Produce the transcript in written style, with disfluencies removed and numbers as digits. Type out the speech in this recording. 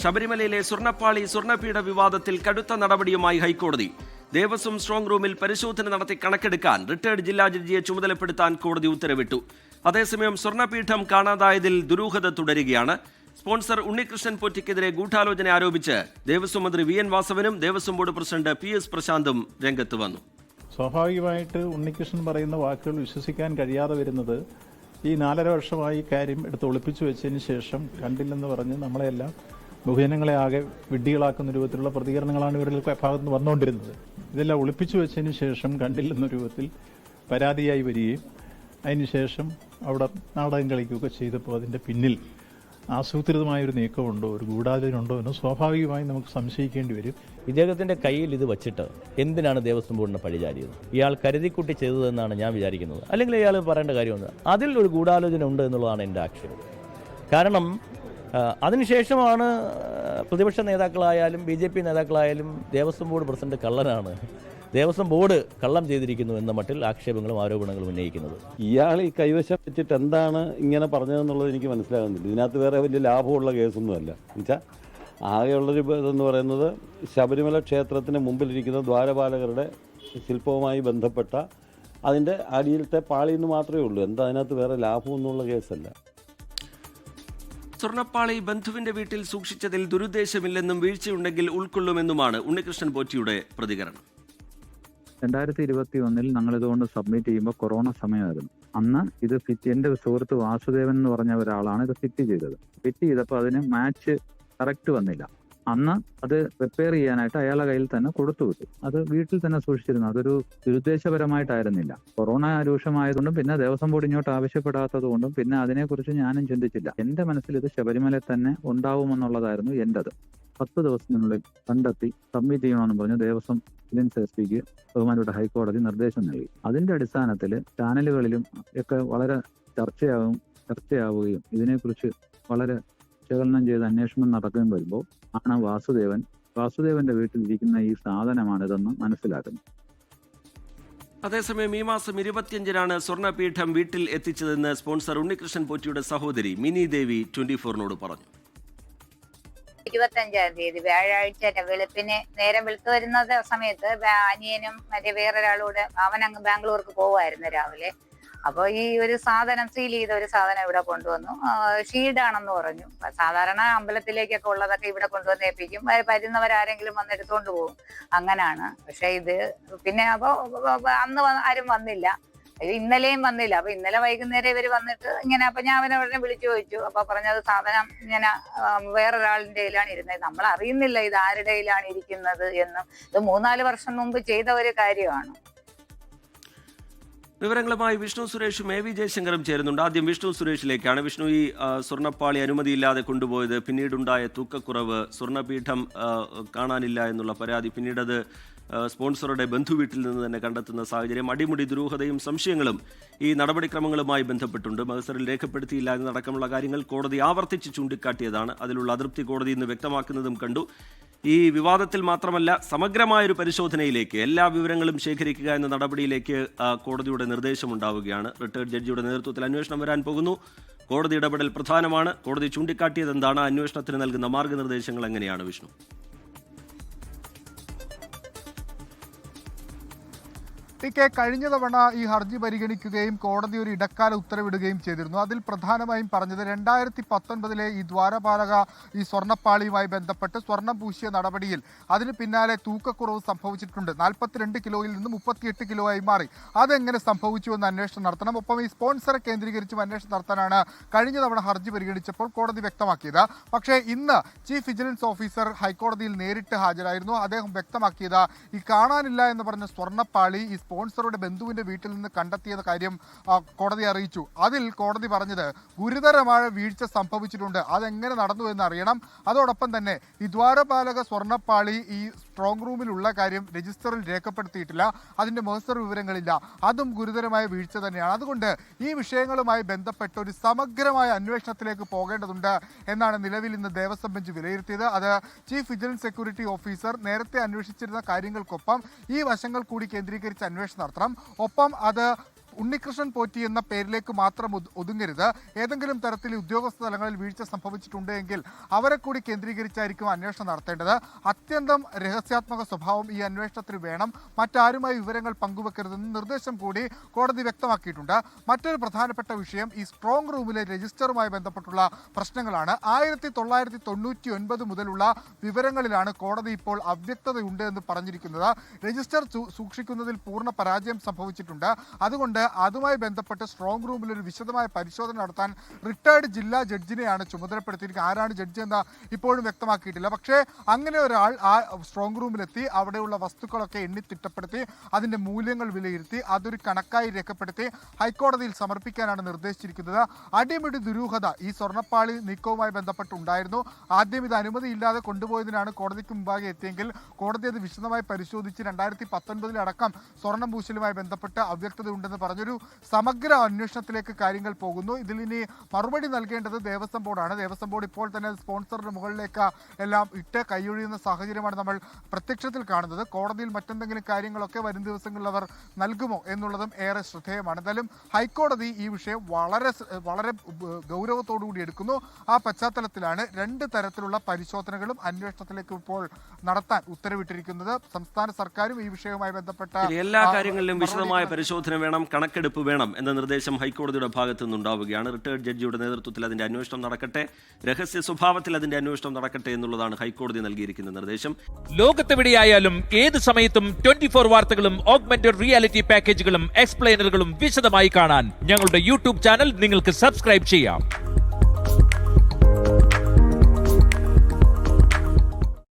ശബരിമലയിലെ സ്വർണ്ണപ്പാളി സ്വർണ്ണപീഠ വിവാദത്തിൽ കടുത്ത നടപടിയുമായി ഹൈക്കോടതി. ദേവസ്വം സ്ട്രോങ് റൂമിൽ പരിശോധന നടത്തി കണക്കെടുക്കാൻ റിട്ടയർഡ് ജില്ലാ ജഡ്ജിയെ ചുമതലപ്പെടുത്താൻ കോടതി ഉത്തരവിട്ടു. അതേസമയം സ്വർണ്ണപീഠം കാണാതായതിൽ ദുരൂഹത തുടരുകയാണ്. സ്പോൺസർ ഉണ്ണികൃഷ്ണൻ പോറ്റിക്കെതിരെ ഗൂഢാലോചന ആരോപിച്ച് ദേവസ്വം മന്ത്രി VN വാസവനും ദേവസ്വം ബോർഡ് പ്രസിഡന്റ് PS പ്രശാന്തും രംഗത്ത് വന്നു. സ്വാഭാവികമായിട്ട് ഉണ്ണികൃഷ്ണൻ പറയുന്ന വാക്കുകൾ വിശ്വസിക്കാൻ കഴിയാതെ വരുന്നത് ഈ 4.5 വർഷമായി കാര്യം എടുത്ത് ഒളിപ്പിച്ചു വെച്ചതിന് ശേഷം കണ്ടില്ലെന്ന് പറഞ്ഞ് നമ്മളെല്ലാം ബഹുജനങ്ങളെ ആകെ വിഡ്ഢികളാക്കുന്ന രൂപത്തിലുള്ള പ്രതികരണങ്ങളാണ് ഇവരുടെ ഭാഗത്ത് നിന്ന് വന്നുകൊണ്ടിരുന്നത്. ഇതെല്ലാം ഒളിപ്പിച്ചു വെച്ചതിന് ശേഷം കണ്ടില്ലെന്ന രൂപത്തിൽ പരാതിയായി വരികയും അതിനുശേഷം അവിടെ നാടകം കളിക്കുകയൊക്കെ ചെയ്തപ്പോൾ അതിൻ്റെ പിന്നിൽ ആസൂത്രിതമായൊരു നീക്കമുണ്ടോ, ഒരു ഗൂഢാലോചനയുണ്ടോ എന്ന് സ്വാഭാവികമായി നമുക്ക് സംശയിക്കേണ്ടി വരും. ഇദ്ദേഹത്തിൻ്റെ കയ്യിൽ ഇത് വച്ചിട്ട് എന്തിനാണ് ദേവസ്വം ബോർഡിനെ പഴിചാരിയത്? ഇയാൾ കരുതിക്കുട്ടി ചെയ്തതെന്നാണ് ഞാൻ വിചാരിക്കുന്നത്. അല്ലെങ്കിൽ ഇയാൾ പറയേണ്ട കാര്യമൊന്നും അതിൽ ഒരു ഗൂഢാലോചന ഉണ്ട് എന്നുള്ളതാണ് എൻ്റെ ആക്ഷേപം. കാരണം അതിനുശേഷമാണ് പ്രതിപക്ഷ നേതാക്കളായാലും BJP നേതാക്കളായാലും ദേവസ്വം ബോർഡ് പ്രസിഡന്റ് കള്ളനാണ്, ദേവസ്വം ബോർഡ് കള്ളം ചെയ്തിരിക്കുന്നു എന്ന മട്ടിൽ ആക്ഷേപങ്ങളും ആരോപണങ്ങളും ഉന്നയിക്കുന്നത്. ഇയാൾ ഈ കൈവശം വെച്ചിട്ട് എന്താണ് ഇങ്ങനെ പറഞ്ഞതെന്നുള്ളത് എനിക്ക് മനസ്സിലാകുന്നില്ല. ഇതിനകത്ത് വേറെ വലിയ ലാഭമുള്ള കേസൊന്നുമല്ല. എന്നുവെച്ചാൽ ആകെയുള്ളൊരു ഇതെന്ന് പറയുന്നത് ശബരിമല ക്ഷേത്രത്തിന് മുമ്പിലിരിക്കുന്ന ദ്വാരപാലകരുടെ ശില്പവുമായി ബന്ധപ്പെട്ട അതിൻ്റെ അടിയിലത്തെ പാളിയെന്ന് മാത്രമേ ഉള്ളൂ. എന്താ അതിനകത്ത് വേറെ ലാഭമൊന്നുമുള്ള കേസല്ല. സ്വർണ്ണപ്പാളി ബന്ധുവിന്റെ വീട്ടിൽ സൂക്ഷിച്ചതിൽ ദുരുദ്ദേശമില്ലെന്നും വീഴ്ചയുണ്ടെങ്കിൽ ഉൾക്കൊള്ളുമെന്നുമാണ് ഉണ്ണികൃഷ്ണൻ പോറ്റിയുടെ പ്രതികരണം. 2021 ഞങ്ങളിതുകൊണ്ട് സബ്മിറ്റ് ചെയ്യുമ്പോൾ കൊറോണ സമയമായിരുന്നു. അന്ന് ഇത് എൻ്റെ സുഹൃത്ത് വാസുദേവൻ എന്ന് പറഞ്ഞ ഒരാളാണ് ഇത് ഫിറ്റ് ചെയ്തത്. ഫിറ്റ് ചെയ്തപ്പോൾ അതിന് മാച്ച് കറക്റ്റ് വന്നില്ല. അന്ന് അത് റിപ്പയർ ചെയ്യാനായിട്ട് അയാളുടെ കയ്യിൽ തന്നെ കൊടുത്തു വിട്ടു. അത് വീട്ടിൽ തന്നെ സൂക്ഷിച്ചിരുന്നു. അതൊരു ദുരുദ്ദേശപരമായിട്ടായിരുന്നില്ല. കൊറോണ രൂക്ഷമായതുകൊണ്ടും പിന്നെ ദേവസ്വം ബോർഡ് ഇങ്ങോട്ട് ആവശ്യപ്പെടാത്തത് കൊണ്ടും പിന്നെ അതിനെക്കുറിച്ച് ഞാനും ചിന്തിച്ചില്ല. എൻ്റെ മനസ്സിൽ ഇത് ശബരിമലയിൽ തന്നെ ഉണ്ടാവുമെന്നുള്ളതായിരുന്നു എൻ്റെത്. 10 ദിവസത്തിനുള്ളിൽ കണ്ടെത്തി സബ്മിറ്റ് ചെയ്യണമെന്ന് പറഞ്ഞ് ദേവസ്വം വിജിലൻസ് SPക്ക് ബഹുമാനപ്പെട്ട ഹൈക്കോടതി നിർദ്ദേശം നൽകി. അതിന്റെ അടിസ്ഥാനത്തിൽ ചാനലുകളിലും ഒക്കെ വളരെ ചർച്ചയാവുകയും ഇതിനെക്കുറിച്ച് വളരെ വിശകലനം ചെയ്ത് അന്വേഷണം നടക്കുകയും വരുമ്പോൾ ആണ് വാസുദേവന്റെ വീട്ടിലിരിക്കുന്ന ഈ സാധനമാണിതെന്ന് മനസ്സിലാക്കുന്നത്. അതേസമയം ഈ മാസം 25-നാണ് സ്വർണ്ണപീഠം വീട്ടിൽ എത്തിച്ചതെന്ന് സ്പോൺസർ ഉണ്ണികൃഷ്ണൻ പോറ്റിയുടെ സഹോദരി മിനി ദേവി 24-നോട് പറഞ്ഞു. 25-ാം തീയതി വ്യാഴാഴ്ച വെളുപ്പിന് നേരം വെളുത്തു വരുന്ന സമയത്ത് അനിയനും മറ്റേ വേറൊരാളൂടെ അവൻ അങ്ങ് ബാംഗ്ലൂർക്ക് പോവായിരുന്നു രാവിലെ. അപ്പോൾ ഈ ഒരു സാധനം സീൽ ചെയ്ത ഒരു സാധനം ഇവിടെ കൊണ്ടുവന്നു. ഷീഡാണെന്ന് പറഞ്ഞു. സാധാരണ അമ്പലത്തിലേക്കൊക്കെ ഉള്ളതൊക്കെ ഇവിടെ കൊണ്ടുവന്ന് ഏൽപ്പിക്കും. വരുന്നവരാരെങ്കിലും വന്ന് എടുത്തുകൊണ്ട് പോകും, അങ്ങനാണ്. പക്ഷെ ഇത് പിന്നെ അപ്പൊ അന്ന് ആരും വന്നില്ല, ഇന്നലെയും വന്നില്ല. അപ്പൊ ഇന്നലെ വൈകുന്നേരം ഇവര് വന്നിട്ട് ഇങ്ങനെ, അപ്പൊ ഞാൻ അവനെ വിളിച്ചു ചോദിച്ചു. അപ്പൊ പറഞ്ഞത് സാധനം ഇങ്ങനെ വേറൊരാളിന്റെ കയ്യിലാണ് ഇരുന്നത്, നമ്മൾ അറിയുന്നില്ല ഇത് ആരുടെ കയ്യിലാണ് ഇരിക്കുന്നത് എന്നും. ഇത് 3-4 വർഷം മുമ്പ് ചെയ്ത ഒരു കാര്യമാണ്. വിവരങ്ങളുമായി വിഷ്ണു സുരേഷും AV ജയശങ്കറും ചേരുന്നുണ്ട്. ആദ്യം വിഷ്ണു സുരേഷിലേക്കാണ്. വിഷ്ണു, ഈ സ്വർണ്ണപ്പാളി അനുമതിയില്ലാതെ കൊണ്ടുപോയത്, പിന്നീടുണ്ടായ തൂക്കക്കുറവ്, സ്വർണ്ണപീഠം കാണാനില്ല എന്നുള്ള പരാതി, പിന്നീടത് സ്പോൺസറുടെ ബന്ധുവീട്ടിൽ നിന്ന് തന്നെ കണ്ടെത്തുന്ന സാഹചര്യം, അടിമുടി ദുരൂഹതയും സംശയങ്ങളും ഈ നടപടിക്രമങ്ങളുമായി ബന്ധപ്പെട്ടുണ്ട്. മഹസറിൽ രേഖപ്പെടുത്തിയില്ല എന്നതടക്കമുള്ള കാര്യങ്ങൾ കോടതി ആവർത്തിച്ച് ചൂണ്ടിക്കാട്ടിയതാണ്. അതിലുള്ള അതൃപ്തി കോടതി ഇന്ന് വ്യക്തമാക്കുന്നതും കണ്ടു. ഈ വിവാദത്തിൽ മാത്രമല്ല, സമഗ്രമായൊരു പരിശോധനയിലേക്ക് എല്ലാ വിവരങ്ങളും ശേഖരിക്കുക എന്ന നടപടിയിലേക്ക് കോടതിയുടെ നിർദ്ദേശമുണ്ടാവുകയാണ്. റിട്ടയർഡ് ജഡ്ജിയുടെ നേതൃത്വത്തിൽ അന്വേഷണം വരാൻ പോകുന്നു. കോടതി ഇടപെടൽ പ്രധാനമാണ്. കോടതി ചൂണ്ടിക്കാട്ടിയത് എന്താണ്? അന്വേഷണത്തിന് നൽകുന്ന മാർഗനിർദ്ദേശങ്ങൾ എങ്ങനെയാണ് വിഷ്ണു? കഴിഞ്ഞ തവണ ഈ ഹർജി പരിഗണിക്കുകയും കോടതി ഒരു ഇടക്കാല ഉത്തരവിടുകയും ചെയ്തിരുന്നു. അതിൽ പ്രധാനമായും പറഞ്ഞത് 2019 ഈ ദ്വാരപാലക ഈ സ്വർണ്ണപ്പാളിയുമായി ബന്ധപ്പെട്ട് സ്വർണം പൂശിയ നടപടിയിൽ അതിന് പിന്നാലെ തൂക്കക്കുറവ് സംഭവിച്ചിട്ടുണ്ട്. 42 കിലോയിൽ നിന്ന് 38 കിലോ ആയി മാറി. അതെങ്ങനെ സംഭവിച്ചു എന്ന് അന്വേഷണം നടത്തണം. ഒപ്പം ഈ സ്പോൺസറെ കേന്ദ്രീകരിച്ചും അന്വേഷണം നടത്താനാണ് കഴിഞ്ഞ തവണ ഹർജി പരിഗണിച്ചപ്പോൾ കോടതി വ്യക്തമാക്കിയത്. പക്ഷേ ഇന്ന് ചീഫ് വിജിലൻസ് ഓഫീസർ ഹൈക്കോടതിയിൽ നേരിട്ട് ഹാജരായിരുന്നു. അദ്ദേഹം വ്യക്തമാക്കിയത് ഈ കാണാനില്ല എന്ന് പറഞ്ഞ സ്വർണ്ണപ്പാളി ഈ സ്പോൺസറുടെ ബന്ധുവിന്റെ വീട്ടിൽ നിന്ന് കണ്ടെത്തിയ കാര്യം കോടതി അറിയിച്ചു. അതിൽ കോടതി പറഞ്ഞത് ഗുരുതരമായ വീഴ്ച സംഭവിച്ചിട്ടുണ്ട്, അതെങ്ങനെ നടന്നു എന്ന് അറിയണം. അതോടൊപ്പം തന്നെ ഈ ദ്വാരപാലക സ്വർണ്ണപ്പാളി ഈ സ്ട്രോങ് റൂമിലുള്ള കാര്യം രജിസ്റ്ററിൽ രേഖപ്പെടുത്തിയിട്ടില്ല, അതിന്റെ മഹസർ വിവരങ്ങളില്ല, അതും ഗുരുതരമായ വീഴ്ച തന്നെയാണ്. അതുകൊണ്ട് ഈ വിഷയങ്ങളുമായി ബന്ധപ്പെട്ട് ഒരു സമഗ്രമായ അന്വേഷണത്തിലേക്ക് പോകേണ്ടതുണ്ട് എന്നാണ് നിലവിൽ ഇന്ന് ദേവസ്വം ബെഞ്ച് വിലയിരുത്തിയത്. അത് ചീഫ് വിജിലൻസ് സെക്യൂരിറ്റി ഓഫീസർ നേരത്തെ അന്വേഷിച്ചിരുന്ന കാര്യങ്ങൾക്കൊപ്പം ഈ വശങ്ങൾ കൂടി കേന്ദ്രീകരിച്ച് അന്വേഷണം നടത്തണം. ഒപ്പം അത് ഉണ്ണികൃഷ്ണൻ പോറ്റി എന്ന പേരിലേക്ക് മാത്രം ഒതുങ്ങരുത്. ഏതെങ്കിലും തരത്തിൽ ഉദ്യോഗസ്ഥ തലങ്ങളിൽ വീഴ്ച സംഭവിച്ചിട്ടുണ്ട് എങ്കിൽ അവരെ കൂടി കേന്ദ്രീകരിച്ചായിരിക്കും അന്വേഷണം നടത്തേണ്ടത്. അത്യന്തം രഹസ്യാത്മക സ്വഭാവം ഈ അന്വേഷണത്തിന് വേണം. മറ്റാരുമായി വിവരങ്ങൾ പങ്കുവെക്കരുതെന്ന് നിർദ്ദേശം കൂടി കോടതി വ്യക്തമാക്കിയിട്ടുണ്ട്. മറ്റൊരു പ്രധാനപ്പെട്ട വിഷയം ഈ സ്ട്രോങ് റൂമിലെ രജിസ്റ്ററുമായി ബന്ധപ്പെട്ടുള്ള പ്രശ്നങ്ങളാണ്. 1999 മുതലുള്ള വിവരങ്ങളിലാണ് കോടതി ഇപ്പോൾ അവ്യക്തതയുണ്ട് എന്ന് പറഞ്ഞിരിക്കുന്നത്. രജിസ്റ്റർ സൂക്ഷിക്കുന്നതിൽ പൂർണ്ണ പരാജയം സംഭവിച്ചിട്ടുണ്ട്. അതുകൊണ്ട് അതുമായി ബന്ധപ്പെട്ട് സ്ട്രോങ് റൂമിൽ ഒരു വിശദമായ പരിശോധന നടത്താൻ റിട്ടയർഡ് ജില്ലാ ജഡ്ജിനെയാണ് ചുമതലപ്പെടുത്തിയിരിക്കുന്നത്. ആരാണ് ജഡ്ജി എന്ന് ഇപ്പോഴും വ്യക്തമാക്കിയിട്ടില്ല. പക്ഷേ അങ്ങനെ ഒരാൾ ആ സ്ട്രോങ് റൂമിലെത്തി അവിടെയുള്ള വസ്തുക്കളൊക്കെ എണ്ണി തിട്ടപ്പെടുത്തി അതിന്റെ മൂല്യങ്ങൾ വിലയിരുത്തി അതൊരു കണക്കായി രേഖപ്പെടുത്തി ഹൈക്കോടതിയിൽ സമർപ്പിക്കാനാണ് നിർദ്ദേശിച്ചിരിക്കുന്നത്. അടിമുടി ദുരൂഹത ഈ സ്വർണ്ണപ്പാളി നീക്കവുമായി ബന്ധപ്പെട്ടുണ്ടായിരുന്നു. ആദ്യം ഇത് അനുമതിയില്ലാതെ കൊണ്ടുപോയതിനാണ് കോടതിക്ക് മുമ്പാകെ എത്തിയെങ്കിൽ കോടതി അത് വിശദമായി പരിശോധിച്ച് 2019 അടക്കം സ്വർണ്ണം പൂശലുമായി ബന്ധപ്പെട്ട് അവ്യക്തത ഉണ്ടെന്ന് പറഞ്ഞൊരു സമഗ്ര അന്വേഷണത്തിലേക്ക് കാര്യങ്ങൾ പോകുന്നു. ഇതിൽ ഇനി മറുപടി നൽകേണ്ടത് ദേവസ്വം ബോർഡാണ്. ദേവസ്വം ബോർഡ് ഇപ്പോൾ തന്നെ സ്പോൺസറിന് മുകളിലേക്ക് എല്ലാം ഇട്ട് കൈയൊഴിയുന്ന സാഹചര്യമാണ് നമ്മൾ പ്രത്യക്ഷത്തിൽ കാണുന്നത്. കോടതിയിൽ മറ്റെന്തെങ്കിലും കാര്യങ്ങളൊക്കെ വരും ദിവസങ്ങളിൽ അവർ നൽകുമോ എന്നുള്ളതും ഏറെ ശ്രദ്ധേയമാണ്. എന്തായാലും ഹൈക്കോടതി ഈ വിഷയം വളരെ ഗൗരവത്തോടുകൂടി എടുക്കുന്നു. ആ പശ്ചാത്തലത്തിലാണ് 2 തരത്തിലുള്ള പരിശോധനകളും അന്വേഷണത്തിലേക്ക് ഇപ്പോൾ നടത്താൻ ഉത്തരവിട്ടിരിക്കുന്നത്. സംസ്ഥാന സർക്കാരും ഈ വിഷയവുമായി ബന്ധപ്പെട്ട എല്ലാ കാര്യങ്ങളിലും വിശദമായ പരിശോധന വേണം, കണക്കെടുപ്പ് വേണം എന്ന നിർദ്ദേശം ഹൈക്കോടതിയുടെ ഭാഗത്തു നിന്നുണ്ടാവുകയാണ്. റിട്ടയർഡ് ജഡ്ജിയുടെ നേതൃത്വത്തിൽ അതിന്റെ അന്വേഷണം നടക്കട്ടെ, രഹസ്യ സ്വഭാവത്തിൽ അതിന്റെ അന്വേഷണം നടക്കട്ടെ എന്നുള്ളതാണ് ഹൈക്കോടതി നൽകിയിരിക്കുന്ന നിർദ്ദേശം. ലോകത്തെവിടെയായാലും ഏത് സമയത്തും 24 വാർത്തകളും ഓഗ്മെന്റഡ് റിയാലിറ്റി പാക്കേജുകളും എക്സ്പ്ലെയിനറുകളും വിശദമായി കാണാൻ ഞങ്ങളുടെ യൂട്യൂബ് ചാനൽ നിങ്ങൾക്ക് സബ്സ്ക്രൈബ് ചെയ്യാം.